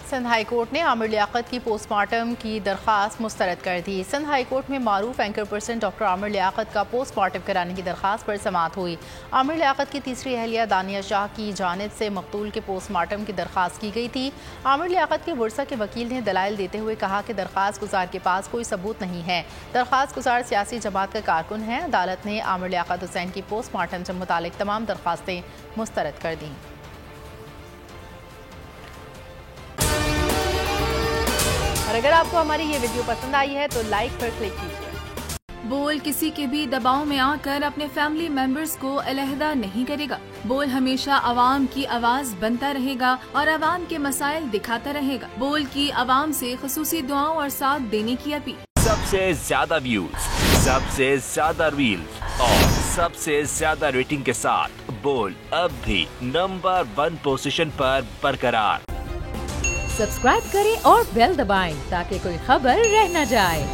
Sindh high court نے عامر لیاقت کی post mortem کی درخواست مسترد کر دی۔ سندھ ہائی کورٹ میں معروف anchor person doctor Aamir Liaquat کا پوسٹ مارٹم کرانے کی درخواست پر سماعت ہوئی۔ عامر لیاقت کی تیسری اہلیہ دانیہ شاہ کی جانب سے مقتول کے پوسٹ مارٹم کی درخواست کی گئی تھی۔ عامر لیاقت کے ورثہ کے وکیل نے دلائل دیتے ہوئے کہا کہ درخواست گزار کے پاس کوئی ثبوت نہیں ہے۔ درخواست گزار سیاسی جماعت کا کارکن ہے۔ عدالت نے عامر لیاقت حسین کی پوسٹ مارٹم سے متعلق تمام درخواستیں مسترد کر دیں۔ اور اگر آپ کو ہماری یہ ویڈیو پسند آئی ہے تو لائک پر کلک کیجیے۔ بول کسی کے بھی دباؤ میں آ کر اپنے فیملی ممبرز کو علیحدہ نہیں کرے گا۔ بول ہمیشہ عوام کی آواز بنتا رہے گا اور عوام کے مسائل دکھاتا رہے گا۔ بول کی عوام سے خصوصی دعاؤں اور ساتھ دینے کی اپیل۔ سب سے زیادہ ویوز، سب سے زیادہ ریلز اور سب سے زیادہ ریٹنگ کے ساتھ بول اب بھی نمبر 1 پوزیشن پر برقرار۔ سبسکرائب کریں اور بیل دبائیں تاکہ کوئی خبر رہ نہ جائے۔